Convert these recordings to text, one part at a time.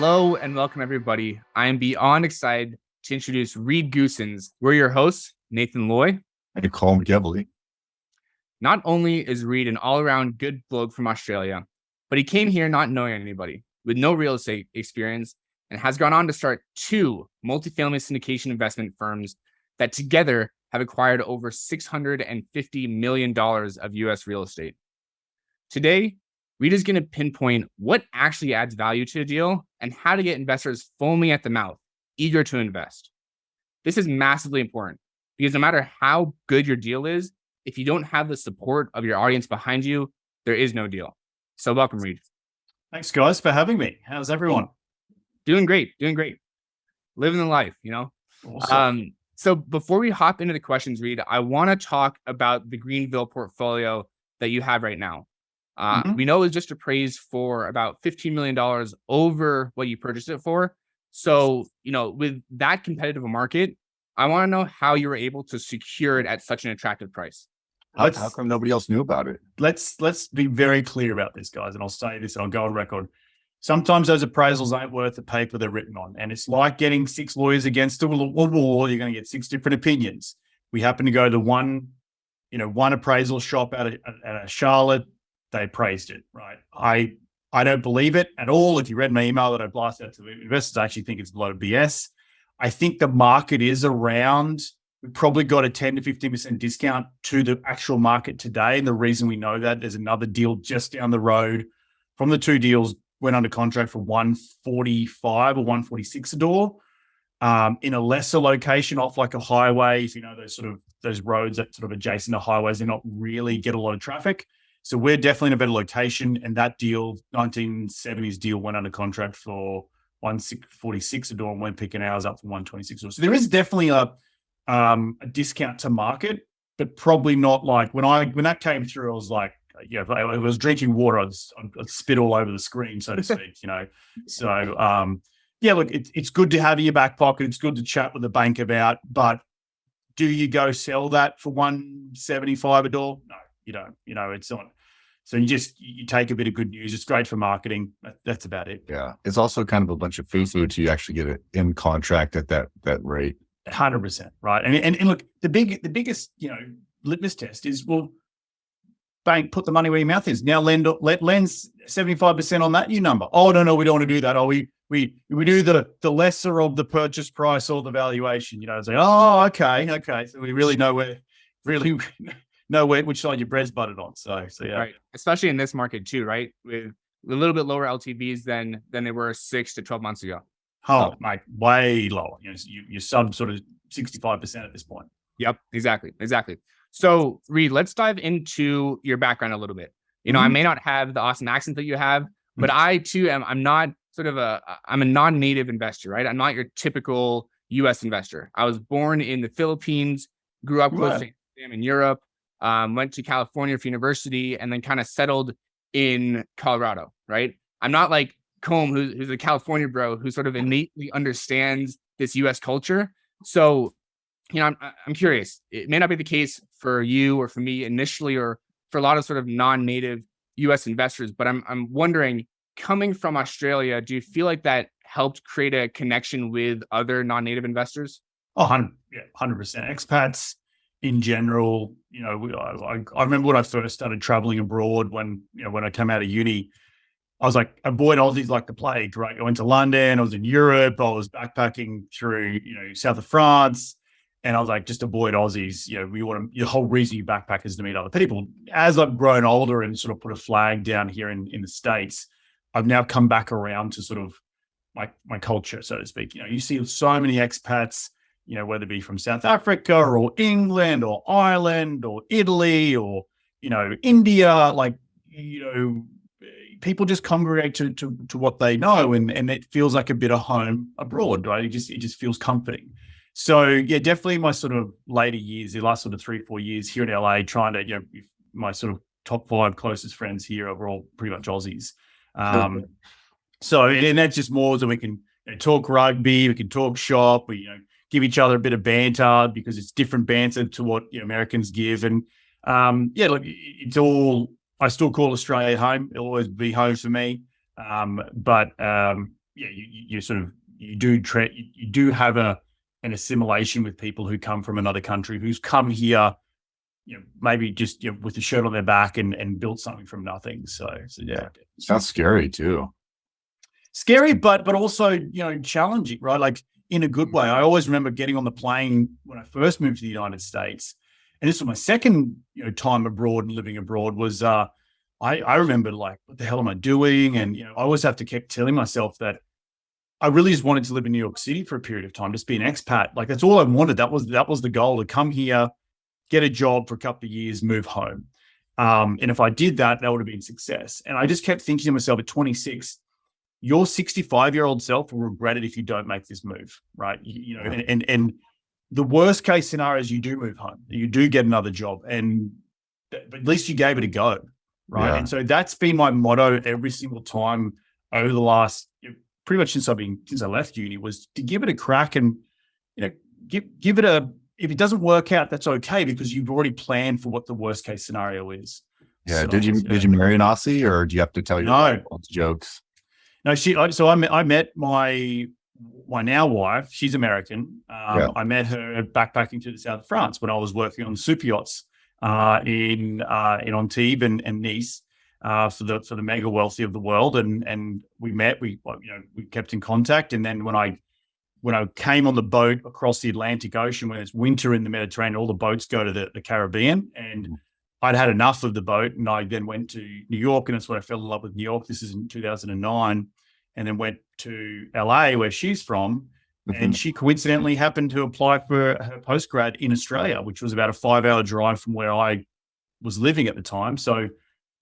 Hello and welcome, everybody. I am beyond excited to introduce Reed Goossens. We're your hosts, Nathan Loy. And Colm McEvilly. Not only is Reed an all-around good bloke from Australia, but he came here not knowing anybody, with no real estate experience, and has gone on to start two multifamily syndication investment firms that together have acquired over $650 million of US real estate. Today, Reed is going to pinpoint what actually adds value to a deal and how to get investors foaming at the mouth, eager to invest. This is massively important because no matter how good your deal is, if you don't have the support of your audience behind you, there is no deal. So welcome, Reed. Thanks, guys, for having me. How's everyone? Doing great. Living the life, you know? Awesome. So before we hop into the questions, Reed, I want to talk about the Greenville portfolio that you have right now. We know it was just appraised for about $15 million over what you purchased it for. So, with that competitive a market, I want to know how you were able to secure it at such an attractive price. How come nobody else knew about it? Let's be very clear about this, guys, and I'll say this and I'll go on record. Sometimes those appraisals ain't worth the paper they're written on, and it's like getting six lawyers against a wall. You're going to get six different opinions. We happen to go to one appraisal shop out of Charlotte. They appraised it, right? I don't believe it at all. If you read my email that I blasted out to investors, I actually think it's a lot of BS. I think the market is around, we've probably got a 10 to 15% discount to the actual market today. And the reason we know that, there's another deal just down the road from the two deals, went under contract for 145 or 146 a door, in a lesser location off like a highway. Those roads that sort of adjacent to highways, they not really get a lot of traffic. So we're definitely in a better location. And that deal, 1970s deal, went under contract for 146 a door and we're picking ours up for 126 a door. So there is definitely a discount to market, but probably not like when that came through, I was like, I was drinking water. I'd spit all over the screen, so to speak, So, look, it's good to have in your back pocket. It's good to chat with the bank about, but do you go sell that for 175 a door? No, you don't. It's not. So you take a bit of good news. It's great for marketing. That's about it. Yeah. It's also kind of a bunch of foo-foo to actually get it in contract at that rate. 100%. Right. And look, the biggest, litmus test is, well, bank, put the money where your mouth is. Now lend 75% on that new number. Oh, no, we don't want to do that. Oh, we do the lesser of the purchase price or the valuation. It's like, oh, okay. So we really know which side your bread's buttered on. So yeah. Right. Especially in this market too, right? With a little bit lower LTVs than they were 6 to 12 months ago. Oh, mate, way lower. You're sub sort of 65% at this point. Yep, exactly. So Reed, let's dive into your background a little bit. I may not have the awesome accent that you have, but I too I'm not I'm a non-native investor, right? I'm not your typical US investor. I was born in the Philippines, grew up close to Amsterdam in Europe, went to California for university, and then kind of settled in Colorado, right? I'm not like Colm, who's a California bro, who sort of innately understands this US culture. So, I'm curious. It may not be the case for you or for me initially, or for a lot of sort of non-native US investors, but I'm wondering, coming from Australia, do you feel like that helped create a connection with other non-native investors? Oh, 100%. Expats in general, I remember when I first started traveling abroad, when I came out of uni, I was like, avoid Aussies like the plague, right? I went to London, I was in Europe, I was backpacking through, south of France, and I was like, just avoid Aussies. The whole reason you backpack is to meet other people. As I've grown older and sort of put a flag down here in the States, I've now come back around to sort of my culture, so to speak. You see so many expats, whether it be from South Africa or England or Ireland or Italy or, India, people just congregate to what they know, and it feels like a bit of home abroad, right? It just feels comforting. So yeah, definitely my sort of later years, the last sort of 3-4 years here in LA, trying to, my sort of top 5 closest friends here are all pretty much Aussies. So, and that's just more so we can talk rugby, we can talk shop, we, give each other a bit of banter because it's different banter to what Americans give. And look, it's all, I still call Australia home. It'll always be home for me. But you do have an assimilation with people who come from another country, who's come here, maybe just with a shirt on their back and built something from nothing. So yeah, sounds scary too. Scary, but also challenging, right? Like in a good way. I always remember getting on the plane when I first moved to the United States, and this was my second time abroad and living abroad. Was I remember like, what the hell am I doing? And I always have to keep telling myself that I really just wanted to live in New York City for a period of time, just be an expat. Like that's all I wanted. That was the goal, to come here, get a job for a couple of years, move home. And if I did that, that would have been success. And I just kept thinking to myself at 26, your 65-year-old self will regret it if you don't make this move, right? And the worst case scenario is you do move home, you do get another job, but at least you gave it a go, right? Yeah. And so that's been my motto every single time over the last, pretty much since I left uni, was to give it a crack and give it a. If it doesn't work out, that's okay, because you've already planned for what the worst case scenario is. Yeah. So, did you marry an Aussie, or do you have to tell your jokes? No, I met my now wife. She's American. I met her backpacking to the south of France when I was working on super yachts in Antibes and Nice for the mega wealthy of the world. And we met. We kept in contact. And then when I came on the boat across the Atlantic Ocean, when it's winter in the Mediterranean, all the boats go to the Caribbean, and I'd had enough of the boat, and I then went to New York, and that's when I fell in love with New York. This is in 2009, and then went to LA, where she's from, and she coincidentally happened to apply for her postgrad in Australia, which was about a 5-hour drive from where I was living at the time. So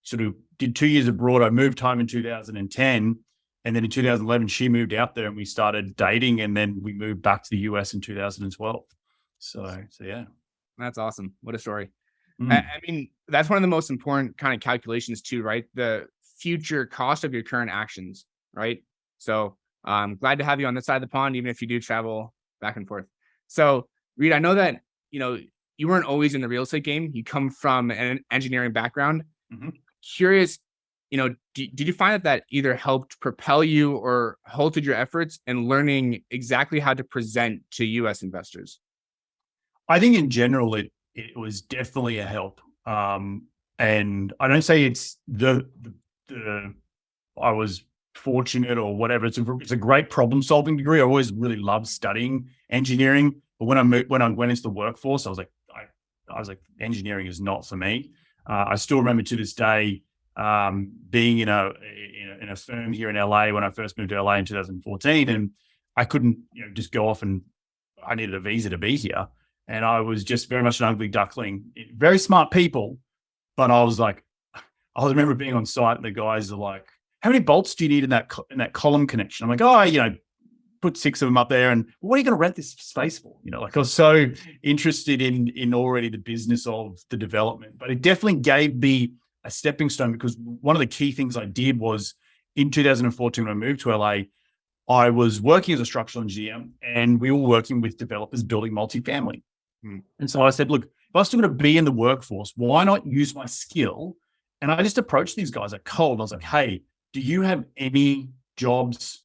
sort of did 2 years abroad. I moved home in 2010. And then in 2011, she moved out there and we started dating, and then we moved back to the US in 2012. So yeah. That's awesome. What a story. I mean, that's one of the most important kind of calculations too, right? The future cost of your current actions, right? So I'm glad to have you on this side of the pond, even if you do travel back and forth. So Reed, I know that, you weren't always in the real estate game. You come from an engineering background. Curious, did you find that either helped propel you or halted your efforts in learning exactly how to present to U.S. investors? I think in general, it was definitely a help. And I don't say it's I was fortunate or whatever. It's a great problem solving degree. I always really loved studying engineering, but when I went into the workforce, I was like, engineering is not for me. I still remember to this day, being in a firm here in LA when I first moved to LA in 2014, and I couldn't just go off, and I needed a visa to be here, and I was just very much an ugly duckling. Very smart people, but I remember being on site and the guys are like, "How many bolts do you need in that Colm connection?" I'm like, put 6 of them up there, and what are you going to rent this space for? I was so interested in already the business of the development, but it definitely gave me a stepping stone, because one of the key things I did was in 2014, when I moved to LA, I was working as a structural engineer, and we were working with developers building multifamily. And so I said, look, if I'm still going to be in the workforce, why not use my skill? And I just approached these guys at Colm. I was like, hey, do you have any jobs,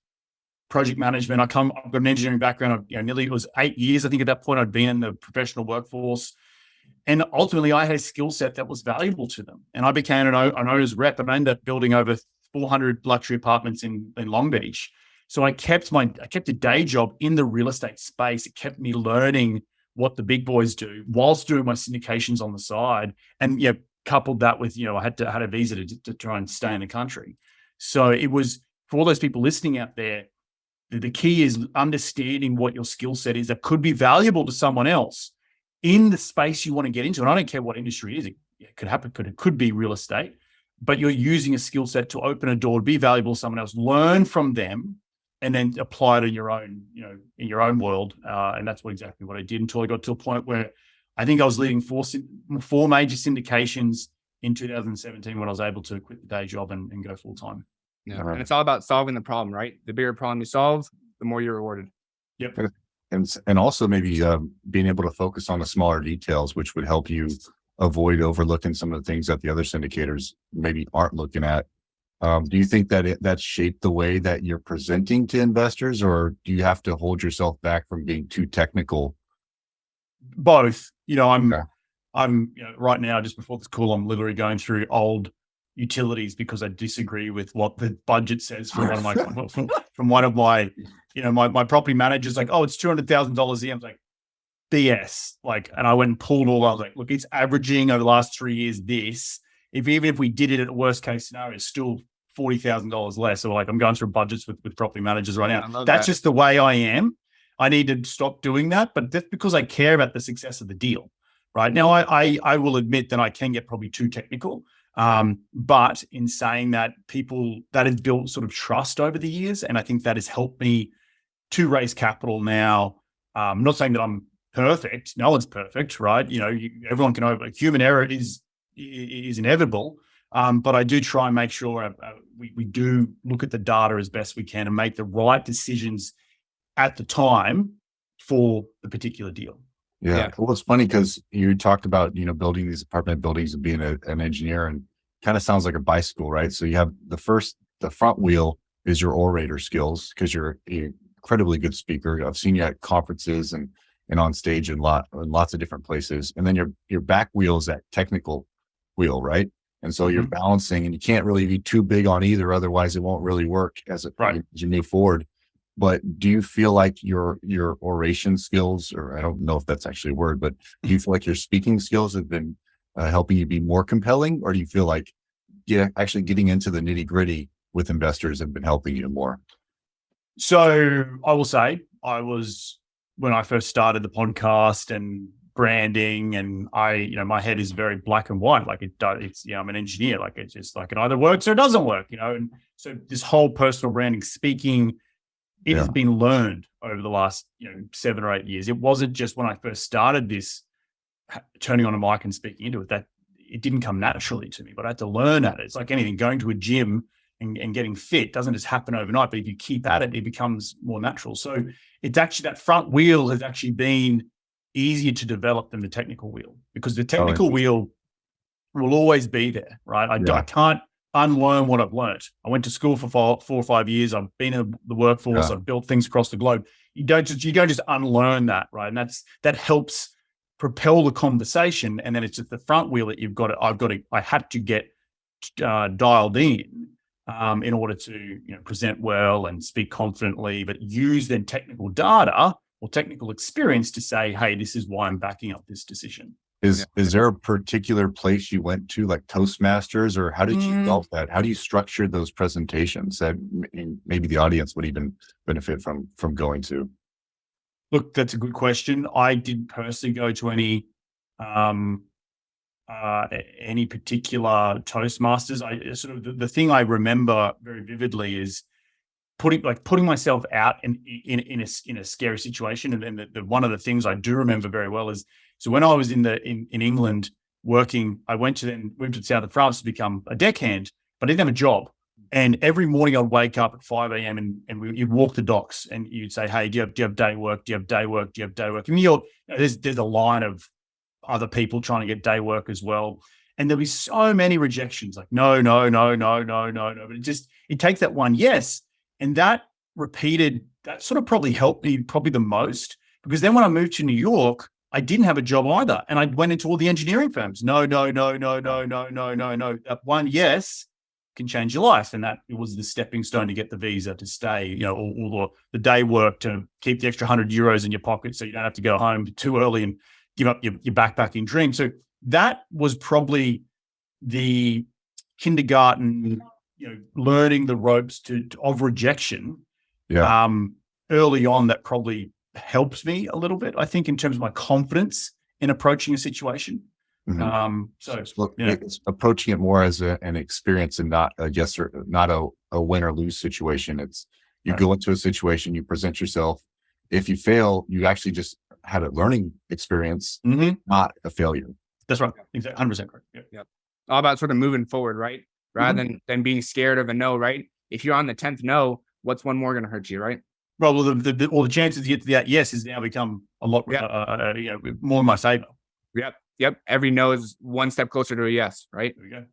project management? I've got an engineering background. Nearly, it was 8 years, I think at that point I'd been in the professional workforce. And ultimately, I had a skill set that was valuable to them. And I became an owner's rep, and I ended up building over 400 luxury apartments in Long Beach. So I kept a day job in the real estate space. It kept me learning what the big boys do whilst doing my syndications on the side. And coupled that with, I had a visa to try and stay in the country. So it was, for all those people listening out there, the key is understanding what your skill set is that could be valuable to someone else in the space you want to get into. And I don't care what industry it is. It could happen, it could be real estate, but you're using a skill set to open a door, to be valuable to someone else, learn from them, and then apply it in your own, in your own world. And that's exactly what I did, until I got to a point where I think I was leading four major syndications in 2017, when I was able to quit the day job and go full time. Yeah. And it's all about solving the problem, right? The bigger problem you solve, the more you're rewarded. Yep. And also maybe being able to focus on the smaller details, which would help you avoid overlooking some of the things that the other syndicators maybe aren't looking at. Do you think that that shaped the way that you're presenting to investors, or do you have to hold yourself back from being too technical? Both. Okay. I'm right now, just before this call, I'm literally going through old utilities because I disagree with what the budget says for one of my from one of my, my property manager's like, oh, it's $200,000 a year. I'm like, BS. Like, and I went and pulled all. I was like, look, it's averaging over the last 3 years this. Even if we did it at the worst case scenario, it's still $40,000 less. So like, I'm going through budgets with property managers right now. That's just the way I am. I need to stop doing that, but that's because I care about the success of the deal. Right now, I will admit that I can get probably too technical. But in saying that, that has built sort of trust over the years, and I think that has helped me to raise capital now. I'm not saying that I'm perfect. No one's perfect, right? Everyone can human error is inevitable. But I do try and make sure we do look at the data as best we can and make the right decisions at the time for the particular deal. Yeah. Well, it's funny because you talked about, building these apartment buildings and being an engineer, and kind of sounds like a bicycle, right? So you have the front wheel is your orator skills, because you're an incredibly good speaker. I've seen you at conferences and on stage in lots of different places. And then your back wheel is that technical wheel, right? And so you're balancing, and you can't really be too big on either. Otherwise it won't really work as you move forward. But do you feel like your oration skills, or I don't know if that's actually a word, but do you feel like your speaking skills have been helping you be more compelling, or do you feel like actually getting into the nitty gritty with investors have been helping you more? So I will say when I first started the podcast and branding, and my head is very black and white. Like I'm an engineer. Like it's just like it either works or it doesn't work. And so this whole personal branding, speaking, it has been learned over the last 7 or 8 years. It wasn't just when I first started this, turning on a mic and speaking into it, that it didn't come naturally to me, but I had to learn at it. It's like anything, going to a gym and getting fit doesn't just happen overnight, but if you keep at it, it becomes more natural. So it's actually, that front wheel has actually been easier to develop than the technical wheel, because the technical wheel will always be there, right? I can't unlearn what I've learned. I went to school for 4 or 5 years. I've been in the workforce. I've built things across the globe. You don't just unlearn that, right? And that helps propel the conversation. And then it's just the front wheel that I had to get dialed in order to present well and speak confidently, but use then technical data or technical experience to say, hey, this is why I'm backing up this decision. Is there a particular place you went to, like Toastmasters, or how did you develop that? How do you structure those presentations that maybe the audience would even benefit from going to? Look, that's a good question. I didn't personally go to any particular Toastmasters. I sort of the thing I remember very vividly is putting myself out in a scary situation. And then one of the things I do remember very well is, so when I was in England working, I moved to the south of France to become a deckhand, but I didn't have a job. And every morning I'd wake up at 5 a.m. and you'd walk the docks, and you'd say, hey, do you have day work? Do you have day work? Do you have day work? And there's a line of other people trying to get day work as well. And there'll be so many rejections, like, no. But it takes that one yes. And that sort of probably helped me the most, because then when I moved to New York, I didn't have a job either. And I went into all the engineering firms. No. That one yes can change your life. And that it was the stepping stone to get the visa to stay, or the day work to keep the extra €100 in your pocket so you don't have to go home too early and give up your backpacking dream. So that was probably the kindergarten, learning the ropes of rejection early on. That probably helps me a little bit, I think, in terms of my confidence in approaching a situation. It's approaching it more as an experience and not a yes or not a win or lose situation. It's you go into a situation, you present yourself. If you fail, you actually just had a learning experience, not a failure. That's right. Exactly. 100% correct. Yeah. All about sort of moving forward, right? Rather than being scared of a no, right? If you're on the 10th no, what's one more going to hurt you, right? Well, the chances to get to that yes has now become a lot more in my favor. Yep. Every no is one step closer to a yes, right? There we go.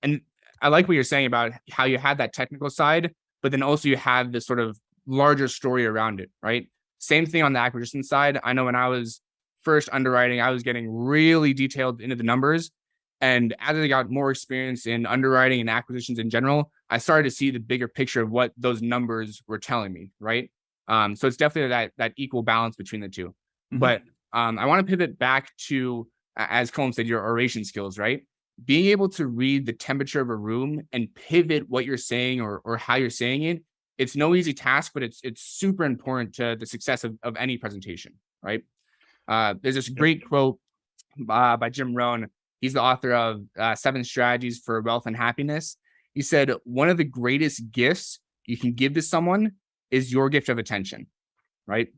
And I like what you're saying about how you had that technical side, but then also you have this sort of larger story around it, right? Same thing on the acquisition side. I know when I was first underwriting, I was getting really detailed into the numbers. And as I got more experience in underwriting and acquisitions in general, I started to see the bigger picture of what those numbers were telling me, right? So it's definitely that equal balance between the two. Mhm. But I want to pivot back to, as Colm said, your oration skills, right? Being able to read the temperature of a room and pivot what you're saying or how you're saying it, it's no easy task, but it's super important to the success of any presentation, right? There's this great quote by Jim Rohn. He's the author of 7 Strategies for Wealth and Happiness. He said, one of the greatest gifts you can give to someone is your gift of attention, right?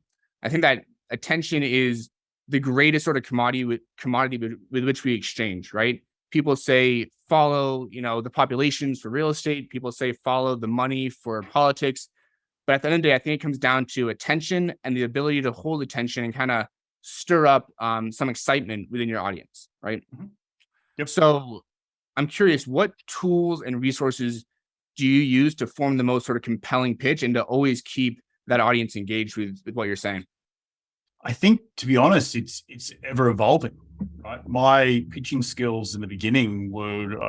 I think that attention is the greatest sort of commodity with which we exchange, right? People say follow, the populations for real estate. People say follow the money for politics. But at the end of the day, I think it comes down to attention and the ability to hold attention and kind of stir up some excitement within your audience, right? Mhm. Yep. So I'm curious, what tools and resources do you use to form the most sort of compelling pitch and to always keep that audience engaged with what you're saying? I think, to be honest, it's ever evolving. Right? My pitching skills in the beginning were,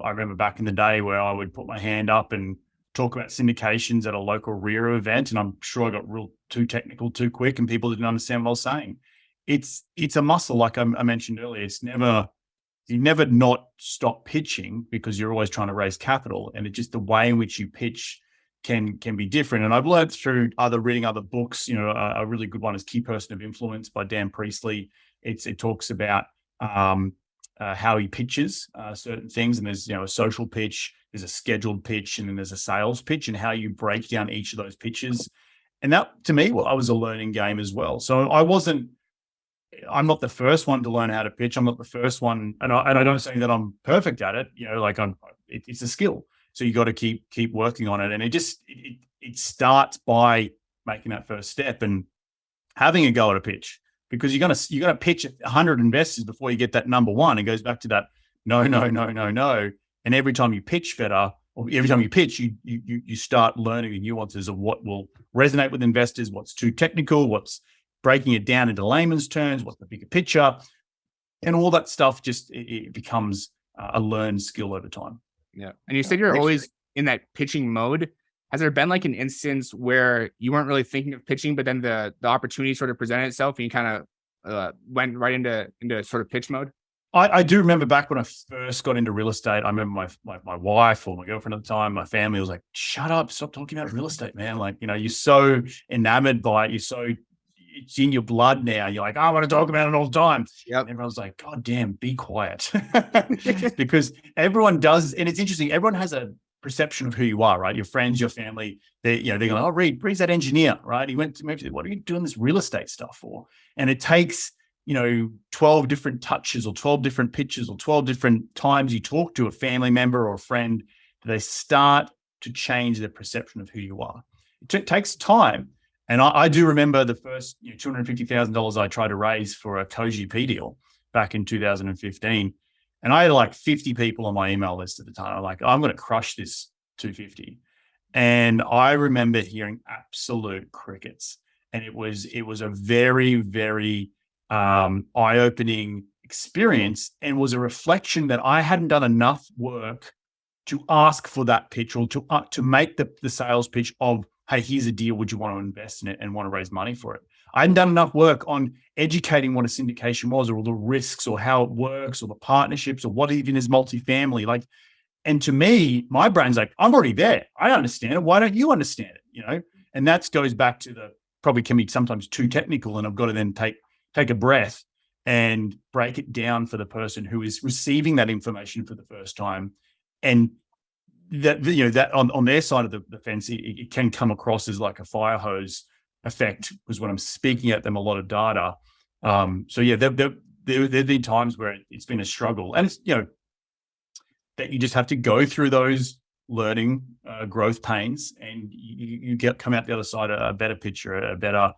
I remember back in the day where I would put my hand up and talk about syndications at a local REIA event, and I'm sure I got too technical too quick, and people didn't understand what I was saying. It's a muscle, like I mentioned earlier. You never not stop pitching because you're always trying to raise capital, and it's just the way in which you pitch can be different. And I've learned through reading other books. A really good one is Key Person of Influence by Dan Priestley. It talks about how he pitches certain things, and there's a social pitch, there's a scheduled pitch, and then there's a sales pitch, and how you break down each of those pitches. And that, to me, I was a learning game as well. So I'm not the first one to learn how to pitch. I'm not the first one, and I don't say that I'm perfect at it. It's a skill. So you got to keep working on it, and it starts by making that first step and having a go at a pitch, because you're gonna pitch 100 investors before you get that number one. It goes back to that no. And every time you pitch better, or every time you pitch, you start learning the nuances of what will resonate with investors, what's too technical, what's breaking it down into layman's terms, what's the bigger picture, and all that stuff. It becomes a learned skill over time. Yeah. And you said you're always in that pitching mode. Has there been like an instance where you weren't really thinking of pitching, but then the opportunity sort of presented itself and you kind of went right into sort of pitch mode? I do remember back when I first got into real estate. I remember my wife, or my girlfriend at the time, my family was like, "Shut up, stop talking about real estate, man. Like, you're so enamored by it. It's in your blood now. You're like, I want to talk about it all the time." Yep. Everyone's like, "God damn, be quiet." Because everyone does. And it's interesting. Everyone has a perception of who you are, right? Your friends, your family, they're going, "Oh, Reed's that engineer, right? He went to maybe, what are you doing this real estate stuff for?" And it takes, 12 different touches or 12 different pitches or 12 different times you talk to a family member or a friend, they start to change their perception of who you are. It takes time. And I do remember the first $250,000 I tried to raise for a co-GP deal back in 2015. And I had like 50 people on my email list at the time. I'm like, I'm going to crush this 250. And I remember hearing absolute crickets. And it was a very, very eye-opening experience, and was a reflection that I hadn't done enough work to ask for that pitch, or to make the sales pitch of, "Hey, here's a deal. Would you want to invest in it and want to raise money for it?" I hadn't done enough work on educating what a syndication was, or the risks, or how it works, or the partnerships, or what even is multifamily. And to me, my brain's like, I'm already there. I understand it. Why don't you understand it? And that goes back to the probably can be sometimes too technical, and I've got to then take a breath and break it down for the person who is receiving that information for the first time. And that on their side of the fence, it can come across as like a fire hose effect, because when I'm speaking at them a lot of data. So yeah, there've been times where it's been a struggle, and it's, that you just have to go through those learning growth pains, and you come out the other side a better picture, a better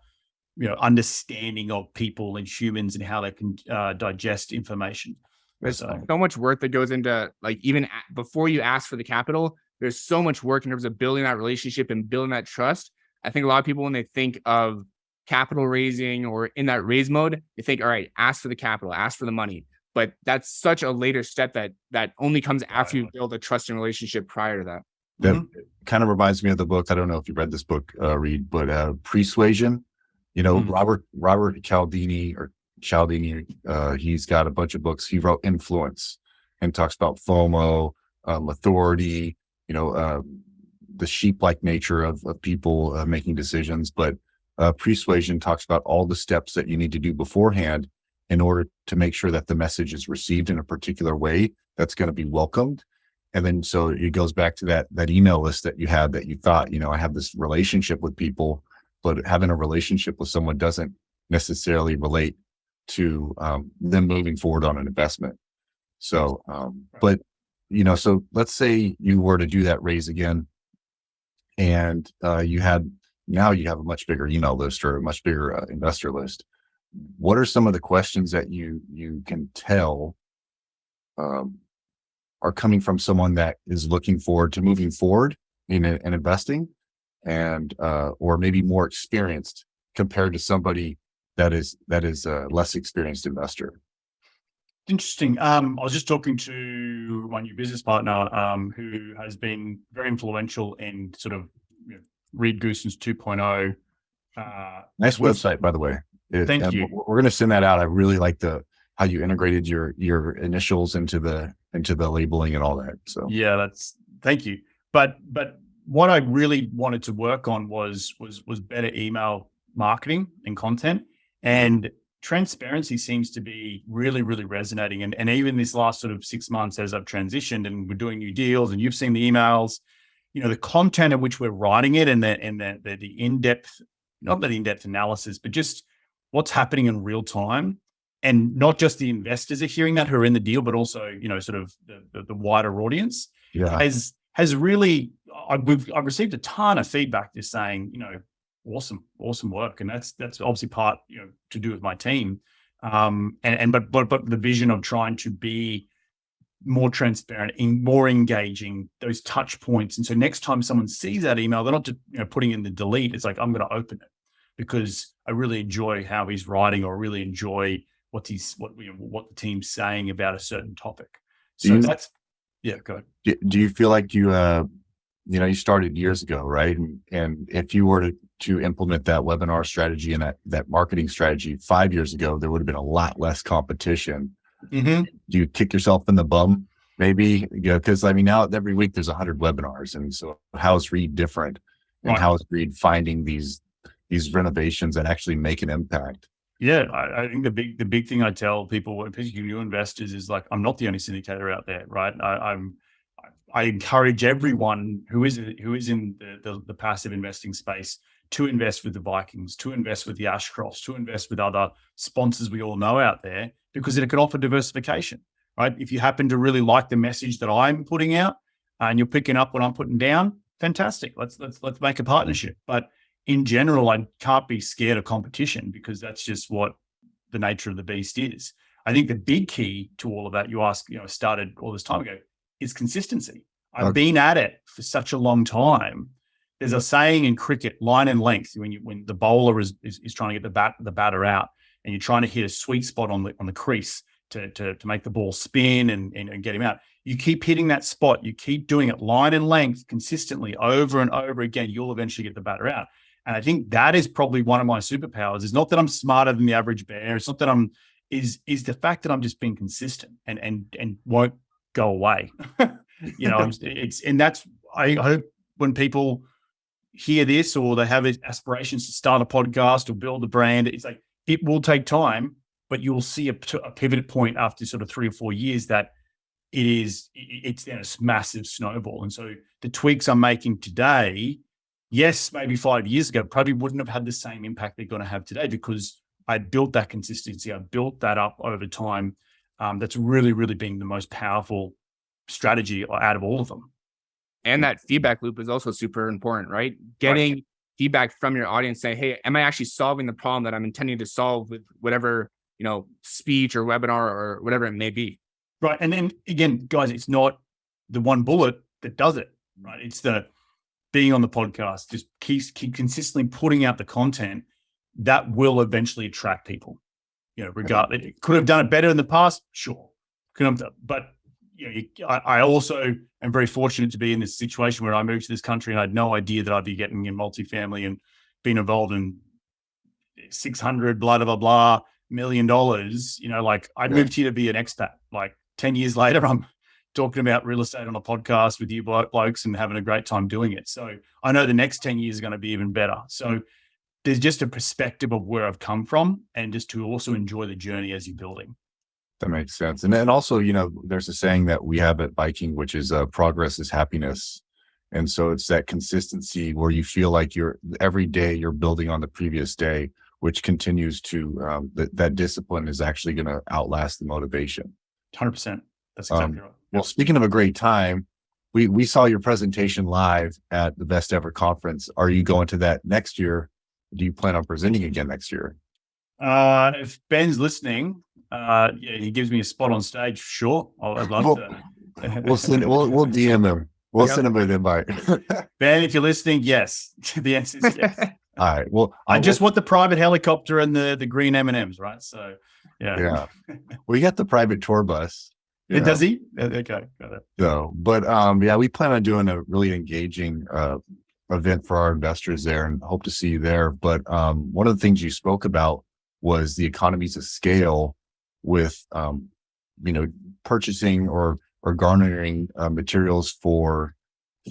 understanding of people and humans and how they can digest information. There's So- so much work that goes into, like, even before you ask for the capital, there's so much work in terms of building that relationship and building that trust. I think a lot of people, when they think of capital raising or in that raise mode, they think, all right, ask for the capital, ask for the money. But that's such a later step that only comes after you build a trusting relationship prior to that. That kind of reminds me of the book. I don't know if you read this book, Reed, but Persuasion. Robert Cialdini, he's got a bunch of books. He wrote Influence and talks about FOMO, authority, the sheep-like nature of people making decisions. But Persuasion talks about all the steps that you need to do beforehand in order to make sure that the message is received in a particular way that's going to be welcomed. And then, so it goes back to that email list that you had, that you thought, I have this relationship with people, but having a relationship with someone doesn't necessarily relate to them moving forward on an investment. So, but, so let's say you were to do that raise again, and you have a much bigger email list or a much bigger investor list. What are some of the questions that you can tell are coming from someone that is looking forward to moving forward in investing, and or maybe more experienced compared to somebody that is a less experienced investor? Interesting. I was just talking to my new business partner, who has been very influential in sort of Reed Goossens 2.0. Nice website, by the way. Thank you. We're going to send that out. I really like how you integrated your initials into the labeling and all that. So yeah, thank you. But what I really wanted to work on was better email marketing and content, and transparency seems to be really, really resonating. And even this last sort of 6 months, as I've transitioned and we're doing new deals, and you've seen the emails, the content of which we're writing it, and the in-depth, not that in-depth analysis, but just what's happening in real time. And not just the investors are hearing that who are in the deal, but also, sort of the wider audience. Yeah. Has really, I've received a ton of feedback just saying, awesome work. And that's obviously part, to do with my team. But the vision of trying to be more transparent, more engaging, those touch points. And so next time someone sees that email, they're not just, putting in the delete. It's like, I'm going to open it because I really enjoy how he's writing, or really enjoy what the team's saying about a certain topic. So go ahead. Do you feel like you started years ago, right? And if you were to implement that webinar strategy and that marketing strategy 5 years ago, there would have been a lot less competition. Mm-hmm. Do you kick yourself in the bum? Maybe, because now every week there's 100 webinars, and so how is Reed different, and Right. how is Reed finding these renovations that actually make an impact? Yeah, I think the big thing I tell people, particularly new investors, is like, I'm not the only syndicator out there, right? I encourage everyone who is in the passive investing space to invest with the Vikings, to invest with the Ashcrofts, to invest with other sponsors we all know out there, because it can offer diversification, right? If you happen to really like the message that I'm putting out, and you're picking up what I'm putting down, fantastic. Let's make a partnership. But in general, I can't be scared of competition, because that's just what the nature of the beast is. I think the big key to all of that, you ask, started all this time ago, is consistency. I've been at it for such a long time. There's a saying in cricket, line and length, when the bowler is trying to get the batter out, and you're trying to hit a sweet spot on the crease to make the ball spin and get him out. You keep hitting that spot, you keep doing it line and length consistently over and over again, you'll eventually get the batter out. And I think that is probably one of my superpowers. It's not that I'm smarter than the average bear. It's not that is the fact that I'm just being consistent and won't go away. I hope when people hear this, or they have aspirations to start a podcast or build a brand, it's like, it will take time, but you'll see a pivot point after sort of 3 or 4 years that it's then a massive snowball. And so the tweaks I'm making today, yes, maybe 5 years ago, probably wouldn't have had the same impact they're going to have today, because I built that consistency. I built that up over time. That's really, really been the most powerful strategy out of all of them. And that feedback loop is also super important, right? Getting feedback from your audience, say, hey, am I actually solving the problem that I'm intending to solve with whatever, speech or webinar or whatever it may be? Right. And then again, guys, it's not the one bullet that does it, right? It's the being on the podcast, just keep consistently putting out the content that will eventually attract people. Regardless, it could have done it better in the past, sure. Could have done, but I also am very fortunate to be in this situation where I moved to this country and I had no idea that I'd be getting in multifamily and being involved in 600 blah blah blah $1 million. I'd moved here to be an expat. Like 10 years later, I'm talking about real estate on a podcast with you blokes and having a great time doing it. So I know the next 10 years are going to be even better. So there's just a perspective of where I've come from and just to also enjoy the journey as you're building. That makes sense. And then also, there's a saying that we have at Viking, which is progress is happiness. And so it's that consistency where you feel like every day you're building on the previous day, which continues to, that discipline is actually going to outlast the motivation. 100%. That's exactly right. Well, speaking of a great time, we saw your presentation live at the Best Ever Conference. Are you going to that next year? Do you plan on presenting again next year? If Ben's listening, he gives me a spot on stage. Sure, I'd love to. We'll DM him. We'll send him an invite. Ben, if you're listening, yes. The answer is yes. All right. Well, I just want the private helicopter and the green M&Ms, right? So, yeah. We got the private tour bus. Does he? Okay, got it. So, but we plan on doing a really engaging event for our investors there, and hope to see you there. But one of the things you spoke about was the economies of scale with purchasing or garnering materials for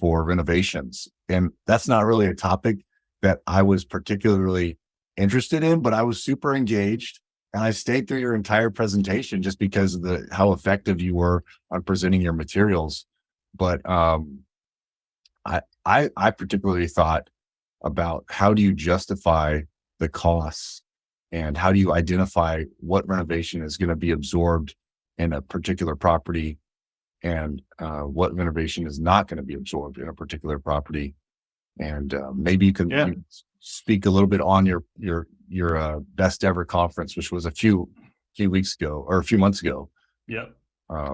renovations, and that's not really a topic that I was particularly interested in, but I was super engaged. And I stayed through your entire presentation just because of how effective you were on presenting your materials. But I particularly thought about how do you justify the costs and how do you identify what renovation is going to be absorbed in a particular property and what renovation is not going to be absorbed in a particular property. And maybe you can speak a little bit on your Best Ever Conference, which was a few weeks ago or a few months ago. Yeah.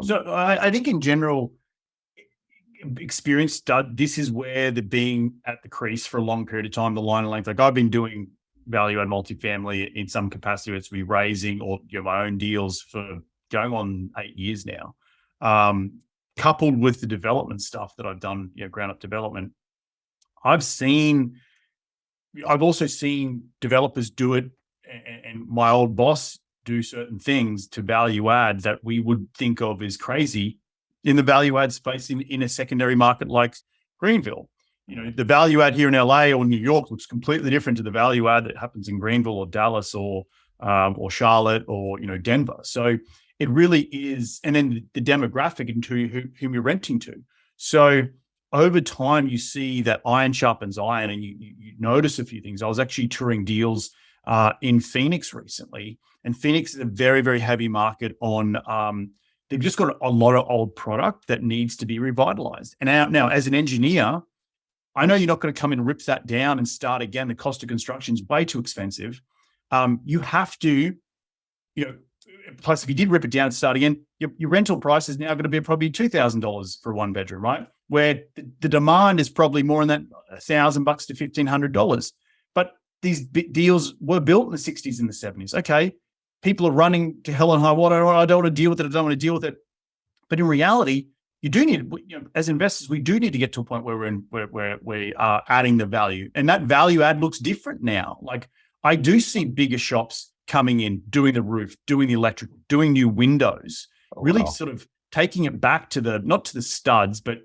So I think in general, experience, this is where the being at the crease for a long period of time, the line of length. Like I've been doing value add multifamily in some capacity, it's be raising or my own deals for going on 8 years now. Coupled with the development stuff that I've done, ground up development, I've also seen developers do it, and my old boss do certain things to value add that we would think of as crazy in the value add space in a secondary market like Greenville. The value add here in LA or New York looks completely different to the value add that happens in Greenville or Dallas or Charlotte or Denver. So it really is, and then the demographic into whom you're renting to. So over time, you see that iron sharpens iron, and you notice a few things. I was actually touring deals in Phoenix recently, and Phoenix is a very, very heavy market on. They've just got a lot of old product that needs to be revitalized. And now, as an engineer, I know you're not going to come in and rip that down and start again. The cost of construction is way too expensive. You have to, plus if you did rip it down and start again, your rental price is now going to be probably $2,000 for one bedroom, right? Where the demand is probably more in that $1,000 to $1,500. But these deals were built in the 60s and the 70s. Okay, people are running to hell and high water. I don't want to deal with it. I don't want to deal with it. But in reality, you do need, as investors, we do need to get to a point where we are adding the value, and that value add looks different now. Like I do see bigger shops coming in, doing the roof, doing the electrical, doing new windows, sort of taking it back to not to the studs, but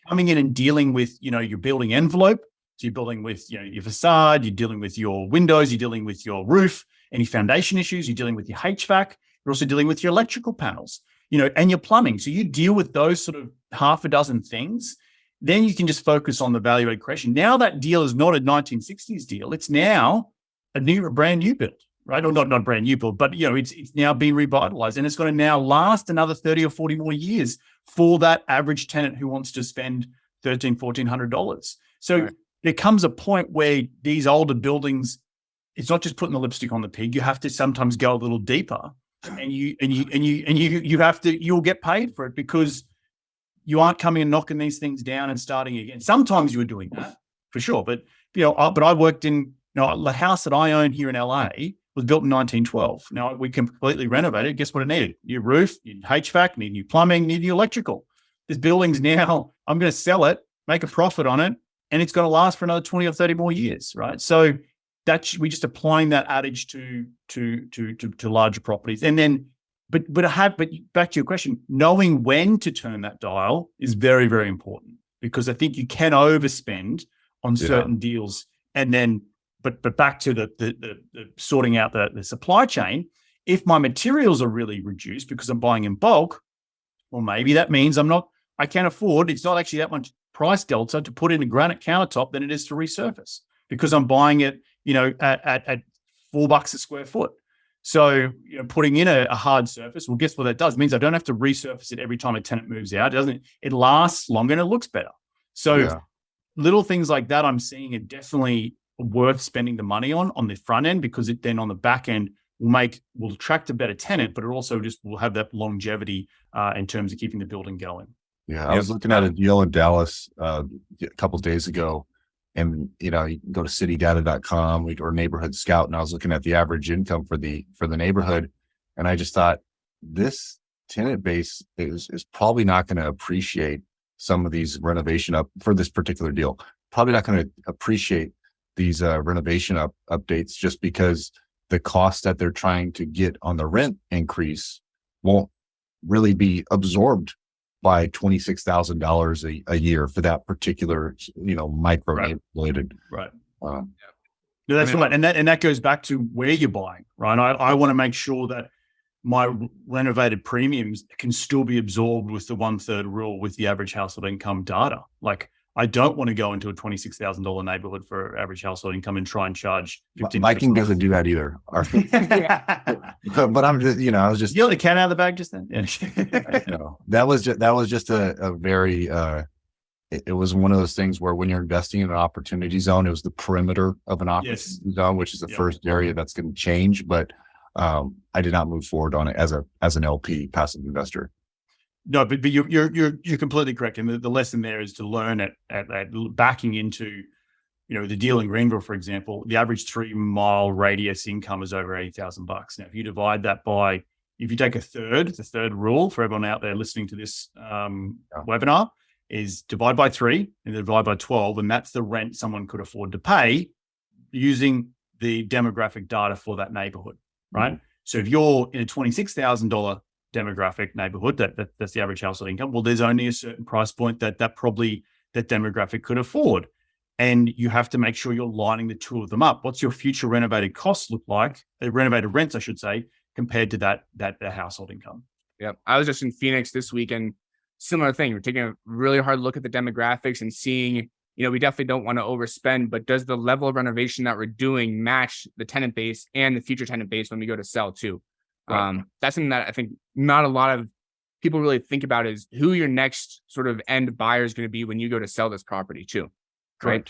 coming in and dealing with, your building envelope. So you're building with, your facade, you're dealing with your windows, you're dealing with your roof, any foundation issues, you're dealing with your HVAC, you're also dealing with your electrical panels, and your plumbing. So you deal with those sort of half a dozen things. Then you can just focus on the value add creation. Now that deal is not a 1960s deal. It's now a brand new build. Right? Or not brand new build, but it's now being revitalized, and it's going to now last another 30 or 40 more years for that average tenant who wants to spend $1,400. So there comes a point where these older buildings, it's not just putting the lipstick on the pig. You have to sometimes go a little deeper and you'll get paid for it because you aren't coming and knocking these things down and starting again. Sometimes you were doing that for sure, but I worked in, the house that I own here in LA was built in 1912. Now we completely renovated. Guess what it needed? New roof, new HVAC, need new plumbing, need new electrical. This building's now, I'm going to sell it, make a profit on it, and it's going to last for another 20 or 30 more years, right? So we're just applying that adage to larger properties. And then, but back to your question, knowing when to turn that dial is very, very important, because I think you can overspend on certain deals. And then, but back to the sorting out the supply chain, if my materials are really reduced because I'm buying in bulk, well, maybe that means I can't afford, it's not actually that much price delta to put in a granite countertop than it is to resurface, because I'm buying it, at $4 a square foot. So, putting in a hard surface, well, guess what that does? It means I don't have to resurface it every time a tenant moves out. It lasts longer and it looks better. So little things like that, I'm seeing it definitely worth spending the money on the front end, because it then on the back end will attract a better tenant, but it also just will have that longevity in terms of keeping the building going. Yeah, I was looking at a deal in Dallas a couple of days ago, and you can go to citydata.com or Neighborhood Scout, and I was looking at the average income for the neighborhood, and I just thought this tenant base is probably not going to appreciate some of these renovation for this particular deal. Probably not going to appreciate these renovation updates, just because the cost that they're trying to get on the rent increase won't really be absorbed by $26,000 a year for that particular, micro related. Right. No, that's right. And that goes back to where you're buying, right? I want to make sure that my renovated premiums can still be absorbed with the 1/3 rule with the average household income data. Like, I don't want to go into a $26,000 neighborhood for average household income and try and charge 15. Viking doesn't do that either. But I'm just, I was just. You let the cat out of the bag just then. That was just a very. It was one of those things where when you're investing in an opportunity zone, it was the perimeter of an opportunity zone, which is the first area that's going to change. But I did not move forward on it as an LP passive investor. No, but you're completely correct, and the lesson there is to learn at backing into, the deal in Greenville, for example. The average 3-mile radius income is over $80,000. Now, if you divide that by, if you take the third rule for everyone out there listening to this webinar is divide by 3 and divide by 12, and that's the rent someone could afford to pay using the demographic data for that neighborhood, right? Mm-hmm. So if you're in a $26,000 demographic neighborhood, that's the average household income, well, there's only a certain price point that demographic could afford, and you have to make sure you're lining the two of them up. What's your future renovated costs look like, renovated rents, I should say, compared to that household income? Yeah, I was just in Phoenix this week, and similar thing. We're taking a really hard look at the demographics and seeing, we definitely don't want to overspend, but does the level of renovation that we're doing match the tenant base and the future tenant base when we go to sell too? Right. That's something that I think not a lot of people really think about, is who your next sort of end buyer is going to be when you go to sell this property too. Right.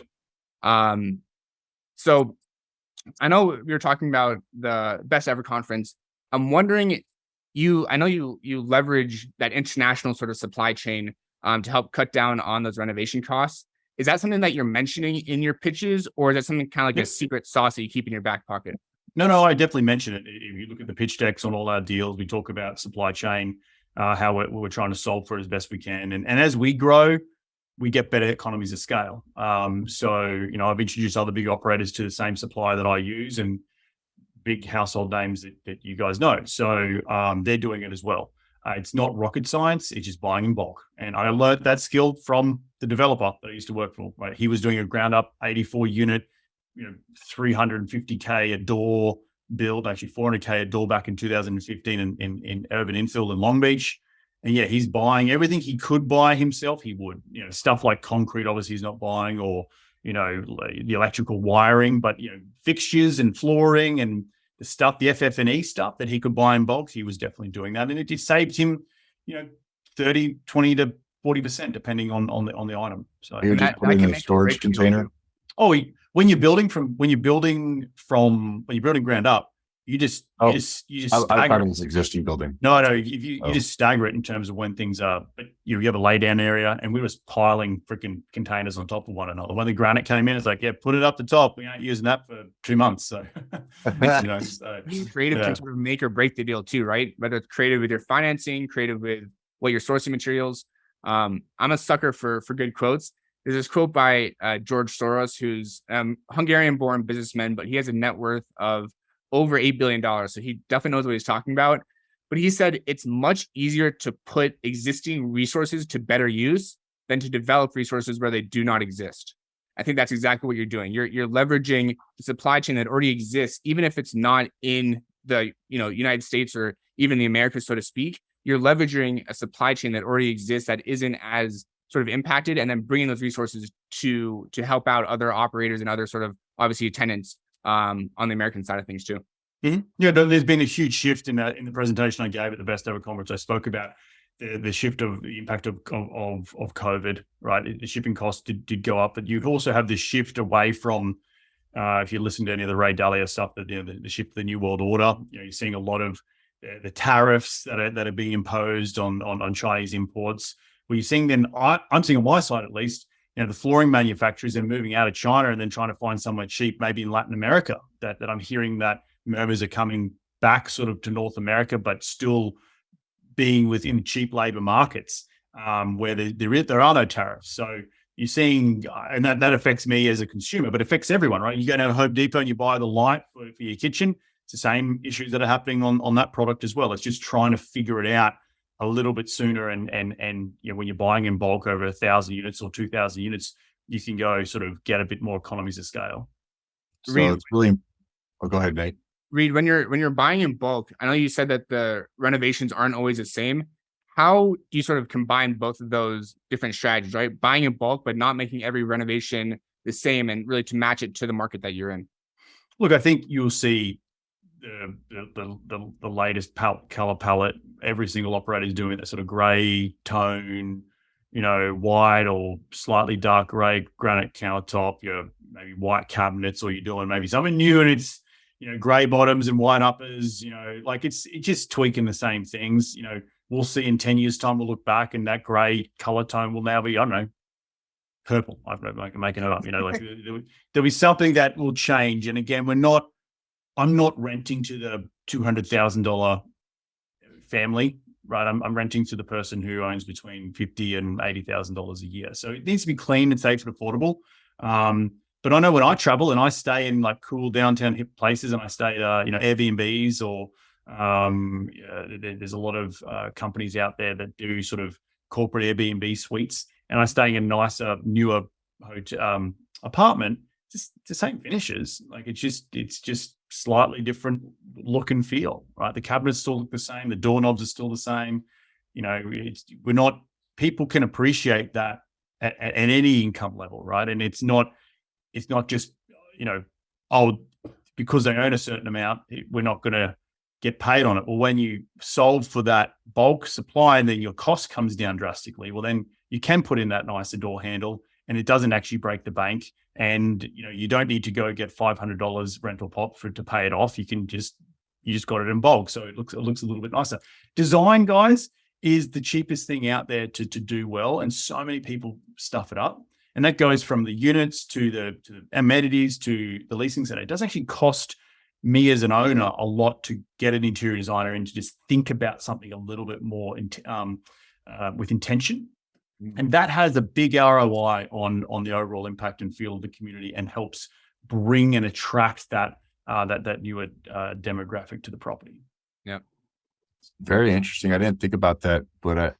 So I know we were talking about the best ever conference. I'm wondering, I know you leverage that international sort of supply chain to help cut down on those renovation costs. Is that something that you're mentioning in your pitches, or is that something kind of like a secret sauce that you keep in your back pocket? No, I definitely mention it. If you look at the pitch decks on all our deals, we talk about supply chain, how we're trying to solve for it as best we can. And as we grow, we get better economies of scale. So, I've introduced other big operators to the same supplier that I use, and big household names that you guys know. So they're doing it as well. It's not rocket science. It's just buying in bulk. And I learned that skill from the developer that I used to work for. Right? He was doing a ground up 84 unit, $350K a door build, actually $400K a door back in 2015 in urban infill in Long Beach. And yeah, he's buying everything he could buy himself. He would, stuff like concrete, obviously he's not buying, or, the electrical wiring, but, fixtures and flooring and the stuff, the FF&E stuff that he could buy in bulk, he was definitely doing that. And it just saved him, 30, 20 to 40%, depending on the item. So you're just putting in a storage container. When you're building ground up, You just I stagger thought it it. was existing building. No, if you just stagger it in terms of when things are, but you have a lay down area, and we were piling freaking containers on top of one another. When the granite came in, it's like, yeah, put it up the top. We ain't using that for 2 months. So, Being creative can sort of make or break the deal too, right? Whether it's creative with your financing, creative with what you're sourcing materials. I'm a sucker for good quotes. There's this quote by George Soros, who's Hungarian-born businessman, but he has a net worth of over $8 billion. So he definitely knows what he's talking about. But he said it's much easier to put existing resources to better use than to develop resources where they do not exist. I think that's exactly what you're doing. You're leveraging the supply chain that already exists, even if it's not in the United States or even the Americas, so to speak. You're leveraging a supply chain that already exists that isn't as sort of impacted, and then bringing those resources to help out other operators and other sort of obviously tenants on the American side of things too. Mm-hmm. Yeah, there's been a huge shift in the presentation I gave at the Best Ever Conference. I spoke about the shift of the impact of COVID, right? The shipping costs did go up, but you also have this shift away from, if you listen to any of the Ray Dalio stuff, that the shift to the New World Order. You're seeing a lot of the tariffs that are being imposed on Chinese imports. Well, you're seeing then, I'm seeing on my side at least, the flooring manufacturers are moving out of China and then trying to find somewhere cheap, maybe in Latin America. That I'm hearing that murmurs are coming back sort of to North America, but still being within cheap labor markets where there are no tariffs. So you're seeing, and that affects me as a consumer, but affects everyone, right? You go to Home Depot and you buy the light for your kitchen. It's the same issues that are happening on that product as well. It's just trying to figure it out a little bit sooner. And when you're buying in bulk over 1,000 units or 2,000 units, you can go sort of get a bit more economies of scale. So it's really. Oh, go ahead, Nate. Reed, when you're buying in bulk, I know you said that the renovations aren't always the same. How do you sort of combine both of those different strategies, right? Buying in bulk, but not making every renovation the same, and really to match it to the market that you're in. Look, I think you'll see the latest color palette. Every single operator is doing that sort of gray tone, white or slightly dark gray granite countertop. You're maybe white cabinets, or you're doing maybe something new and it's gray bottoms and white uppers. It's just tweaking the same things. We'll see in 10 years' time. We'll look back and that gray color tone will now be, I don't know, purple. I'm making it up. There'll be something that will change. And again, I'm not renting to the $200,000 family, right? I'm renting to the person who owns between $50,000 and $80,000 a year. So it needs to be clean and safe and affordable. But I know when I travel and I stay in like cool downtown hip places, and I stay at Airbnbs, or there's a lot of companies out there that do sort of corporate Airbnb suites, and I stay in a nicer, newer apartment. Just the same finishes. Like it's just slightly different look and feel, right? The cabinets still look the same. The doorknobs are still the same. People can appreciate that at any income level, right? And it's not just, because they earn a certain amount, we're not going to get paid on it. Well, when you solve for that bulk supply and then your cost comes down drastically, well, then you can put in that nicer door handle and it doesn't actually break the bank. And, you don't need to go get $500 rental pop to pay it off. You just got it in bulk. So it looks a little bit nicer. Design, guys, is the cheapest thing out there to do well. And so many people stuff it up. And that goes from the units to the amenities to the leasing center. It does actually cost me as an owner a lot to get an interior designer in to just think about something a little bit more with intention. And that has a big ROI on the overall impact and feel of the community, and helps bring and attract that newer demographic to the property. Yeah. Very interesting. I didn't think about that, but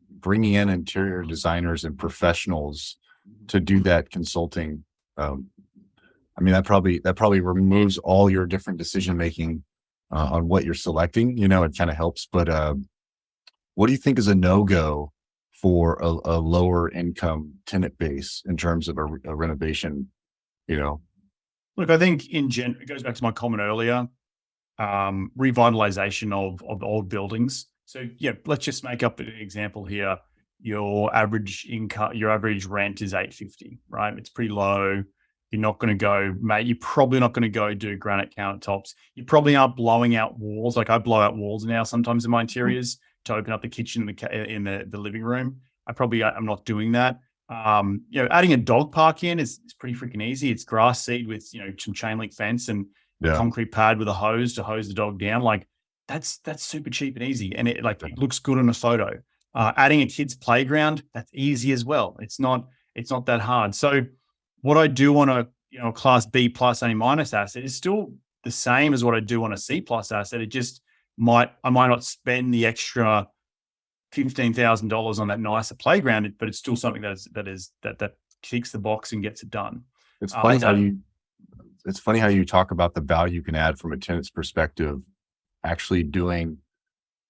bringing in interior designers and professionals to do that consulting, that probably removes all your different decision making on what you're selecting. It kind of helps. But what do you think is a no-go for a lower income tenant base in terms of a renovation? Look, I think it goes back to my comment earlier. Revitalization of old buildings. So yeah, let's just make up an example here. Your average income, your average rent is $850, right? It's pretty low. You're not going to go, mate. You're probably not going to go do granite countertops. You probably aren't blowing out walls. Like I blow out walls now sometimes in my interiors to open up the kitchen in the living room. I'm not doing that. Adding a dog park in is pretty freaking easy. It's grass seed with, some chain link fence and a concrete pad with a hose to hose the dog down. Like that's super cheap and easy. And it looks good on a photo. Adding a kid's playground, that's easy as well. It's not that hard. So what I do on a class B plus A minus asset is still the same as what I do on a C plus asset. It just I might not spend the extra $15,000 on that nicer playground, but it's still something that ticks the box and gets it done. It's funny how you talk about the value you can add from a tenant's perspective, actually doing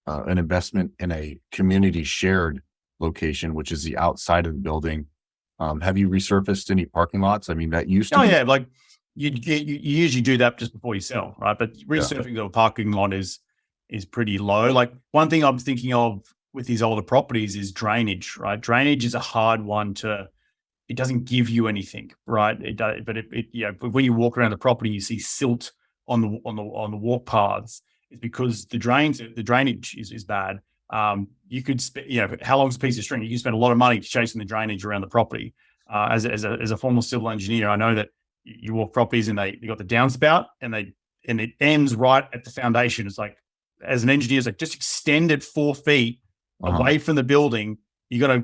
an investment in a community shared location, which is the outside of the building. Have you resurfaced any parking lots? I mean, that used to. Oh yeah, like you usually do that just before you sell, right? But resurfacing a parking lot is pretty low. Like one thing I'm thinking of with these older properties is drainage, right? Drainage is a hard one it doesn't give you anything, right? But when you walk around the property, you see silt on the walk paths. It's because the drainage is bad. You could how long's a piece of string? You can spend a lot of money chasing the drainage around the property. As a former civil engineer, I know that you walk properties and you got the downspout and it ends right at the foundation. It's like, as an engineer, it's like just extend it 4 feet away from the building. You got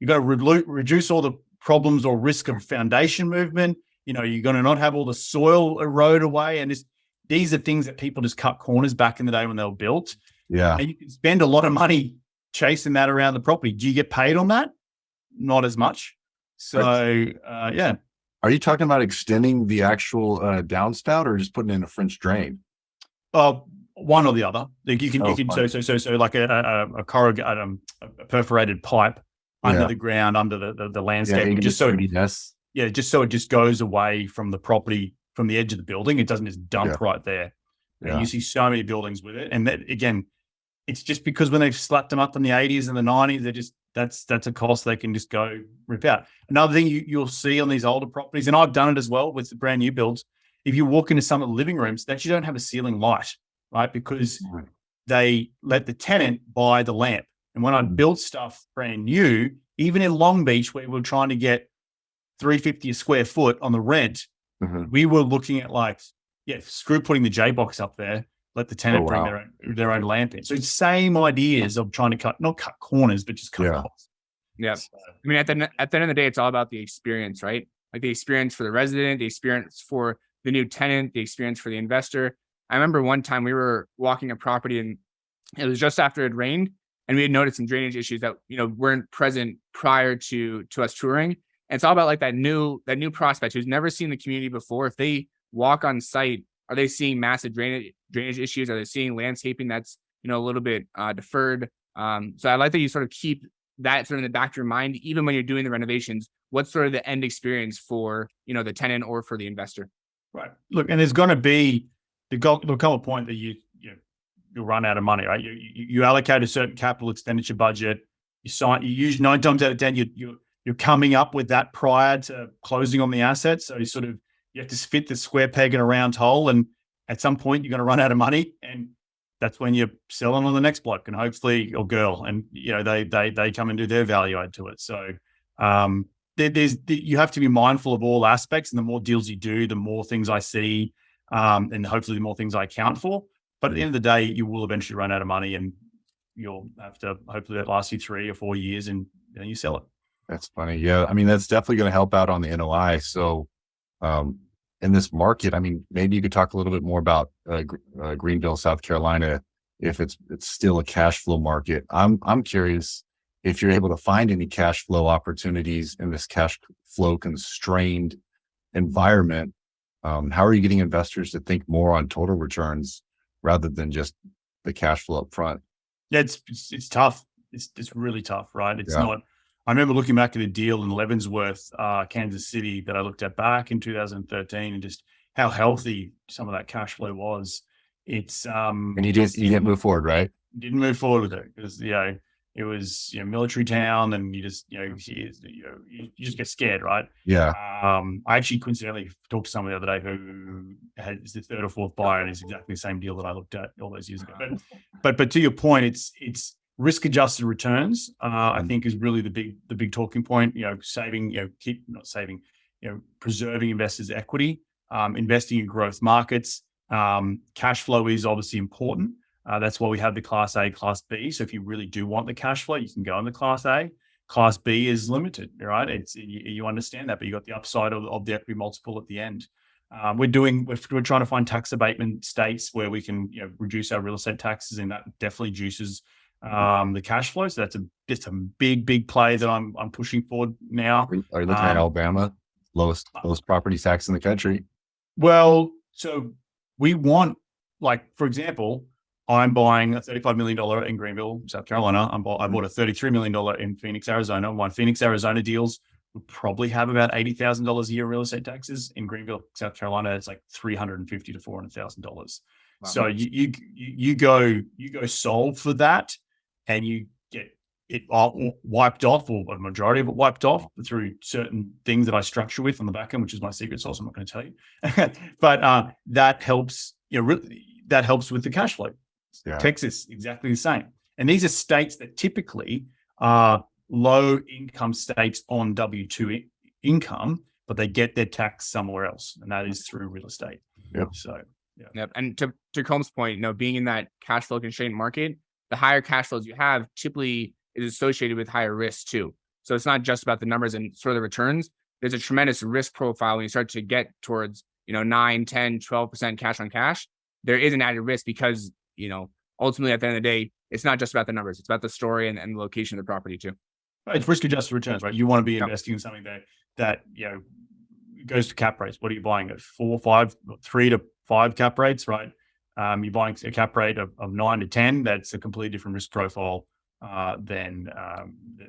to reduce all the problems or risk of foundation movement. You're going to not have all the soil erode away. And these are things that people just cut corners back in the day when they were built. Yeah. And you can spend a lot of money chasing that around the property. Do you get paid on that? Not as much. So, yeah. Are you talking about extending the actual downspout or just putting in a French drain? One or the other. Like you can so like a perforated pipe under the ground, under the landscape, just so it just goes away from the property, from the edge of the building. It doesn't just dump right there. Yeah. And you see so many buildings with it, and that again, it's just because when they've slapped them up in the 80s and the 90s, that's a cost they can just go rip out. Another thing you'll see on these older properties, and I've done it as well with the brand new builds. If you walk into some of the living rooms, they actually don't have a ceiling light. Right, because they let the tenant buy the lamp. And when I built stuff brand new, even in Long Beach, where we're trying to get $350 a square foot on the rent, we were looking at screw putting the J box up there, let the tenant bring their own lamp in. So it's same ideas of trying to not cut corners, but just cut costs. Yeah, so, I mean, at the end of the day, it's all about the experience, right? Like the experience for the resident, the experience for the new tenant, the experience for the investor. I remember one time we were walking a property and it was just after it rained, and we had noticed some drainage issues that weren't present prior to us touring. And it's all about like that new prospect who's never seen the community before. If they walk on site, are they seeing massive drainage issues? Are they seeing landscaping that's a little bit deferred? So I like that you sort of keep that sort of in the back of your mind, even when you're doing the renovations. What's sort of the end experience for the tenant or for the investor? Right. Look, and there's going to be there'll come a point that you'll run out of money, right? You allocate a certain capital expenditure budget. You usually 9 times out of 10 you're coming up with that prior to closing on the asset. So you have to fit the square peg in a round hole, and at some point you're going to run out of money, and that's when you're selling on the next bloke and hopefully or girl, and they come and do their value add to it. So you have to be mindful of all aspects, and the more deals you do, the more things I see. And hopefully the more things I account for. But at the end of the day, you will eventually run out of money, and you'll have to, hopefully that lasts you 3 or 4 years, and then you sell it. That's funny. Yeah. I mean, that's definitely going to help out on the NOI. So in this market, I mean, maybe you could talk a little bit more about Greenville, South Carolina, if it's still a cash flow market. I'm curious if you're able to find any cash flow opportunities in this cash flow constrained environment. How are you getting investors to think more on total returns rather than just the cash flow up front? Yeah, it's tough. It's really tough, right? It's not. I remember looking back at a deal in Leavenworth, Kansas City, that I looked at back in 2013, and just how healthy some of that cash flow was. It's and you didn't move forward, right? Didn't move forward with it because it was military town, and you just you just get scared, right? Yeah. I actually coincidentally talked to someone the other day who is the third or fourth buyer, and it's exactly the same deal that I looked at all those years ago. But to your point, it's risk adjusted returns. I think is really the big talking point. Preserving investors' equity, investing in growth markets. Cash flow is obviously important. That's why we have the Class A, Class B. So if you really do want the cash flow, you can go in the Class A. Class B is limited, right? You understand that, but you got the upside of the equity multiple at the end. We're trying to find tax abatement states where we can reduce our real estate taxes, and that definitely juices the cash flow. So that's a big play that I'm pushing forward now. Are you looking at Alabama? Lowest property tax in the country. Well, so we want, for example, I'm buying a $35 million in Greenville, South Carolina. I bought a $33 million in Phoenix, Arizona. My Phoenix, Arizona deals would probably have about $80,000 a year real estate taxes. In Greenville, South Carolina, it's like $350,000 to $400,000. Wow. So you go solve for that, and you get it wiped off, or a majority of it wiped off through certain things that I structure with on the back end, which is my secret sauce. I'm not going to tell you, but that helps. That helps with the cash flow. Yeah. Texas, exactly the same. And these are states that typically are low income states on W-2 income, but they get their tax somewhere else, and that is through real estate. Yep. So, yeah. Yep. And to Colm's point, being in that cash flow constrained market, the higher cash flows you have typically is associated with higher risk too. So it's not just about the numbers and sort of the returns. There's a tremendous risk profile when you start to get towards 9, 10, 12% cash on cash. There is an added risk because ultimately at the end of the day, it's not just about the numbers. It's about the story and the location of the property too. It's risk adjusted returns, right? You want to be investing in something that goes to cap rates. What are you buying at 4, 5, 3 to 5 cap rates, right? You're buying a cap rate of 9 to 10. That's a completely different risk profile than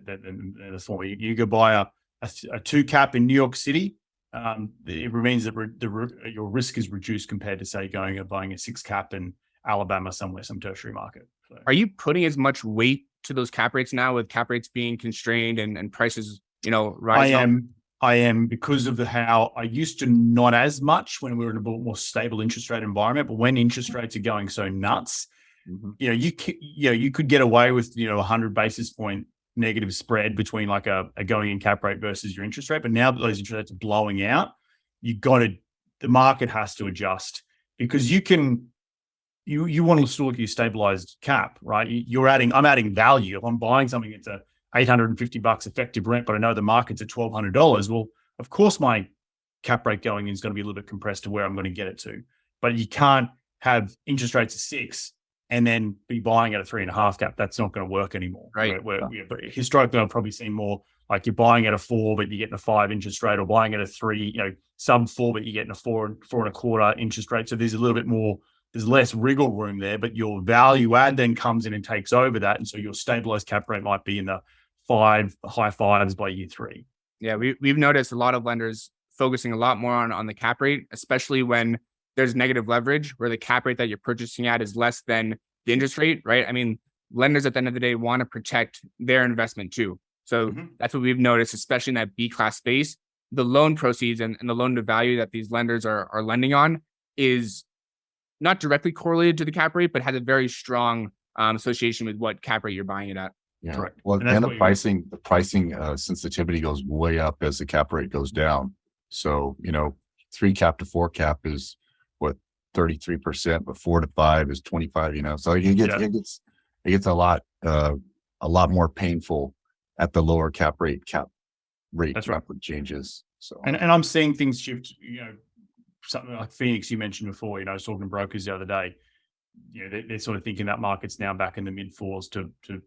the former. You go buy a 2 cap in New York City. It means that your risk is reduced compared to, say, going and buying a 6 cap in Alabama somewhere, some tertiary market. So. Are you putting as much weight to those cap rates now, with cap rates being constrained and prices, rising? I am because of how I used to not as much when we were in a more stable interest rate environment, but when interest rates are going so nuts, you could get away with 100 basis point negative spread between like a going in cap rate versus your interest rate. But now that those interest rates are blowing out, the market has to adjust, because you want to still look at your stabilized cap, right? I'm adding value. If I'm buying something, it's a $850 effective rent, but I know the market's at $1,200. Well, of course my cap rate going in is going to be a little bit compressed to where I'm going to get it to. But you can't have interest rates at 6 and then be buying at a 3.5 cap. That's not going to work anymore. Right. But historically, I've probably seen more like you're buying at a 4, but you're getting a 5 interest rate, or buying at a 3, sub 4, but you're getting a 4.25 interest rate. So there's a little bit more, there's less wriggle room there, but your value add then comes in and takes over that. And so your stabilized cap rate might be in the high 5s by year 3. Yeah, we've noticed a lot of lenders focusing a lot more on the cap rate, especially when there's negative leverage, where the cap rate that you're purchasing at is less than the interest rate, right? I mean, lenders at the end of the day want to protect their investment too. So that's what we've noticed, especially in that B-class space. The loan proceeds and the loan to value that these lenders are lending on is not directly correlated to the cap rate, but has a very strong association with what cap rate you're buying it at. Yeah. Correct. Well, and the pricing sensitivity goes way up as the cap rate goes down. So, 3 cap to 4 cap is what, 33%, but 4 to 5 is 25, so it gets a lot more painful at the lower cap rate That's right. changes. So, and I'm seeing things shift, something like Phoenix you mentioned before, I was talking to brokers the other day. They're sort of thinking that market's now back in the mid 4s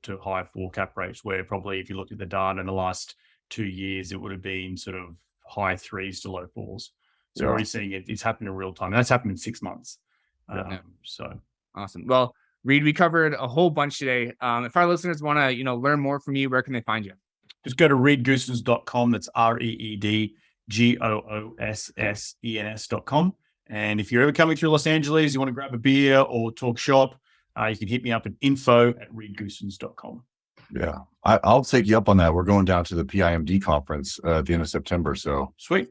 to high 4 cap rates, where probably if you looked at the data in the last 2 years, it would have been sort of high 3s to low 4s. So already seeing it's happened in real time. And that's happened in 6 months. So awesome. Well, Reed, we covered a whole bunch today. If our listeners want to, learn more from you, where can they find you? Just go to reedgoossens.com. That's ReedGoossens.com. And if you're ever coming through Los Angeles, you want to grab a beer or talk shop, you can hit me up at info@reedgoossens.com. Yeah. I'll take you up on that. We're going down to the PIMD conference at the end of September. So Sweet.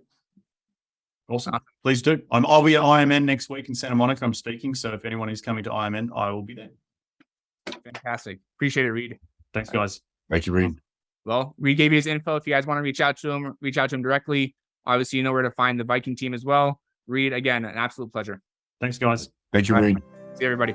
Awesome. Please do. I'll be at IMN next week in Santa Monica. I'm speaking. So if anyone is coming to IMN, I will be there. Fantastic. Appreciate it, Reed. Thanks, guys. thank you, Reed. Well, Reed gave you his info. If you guys want to reach out to him directly. Obviously, you know where to find the Viking team as well. Reed, again, an absolute pleasure. Thanks, guys. Thank you, Reed. See you, everybody.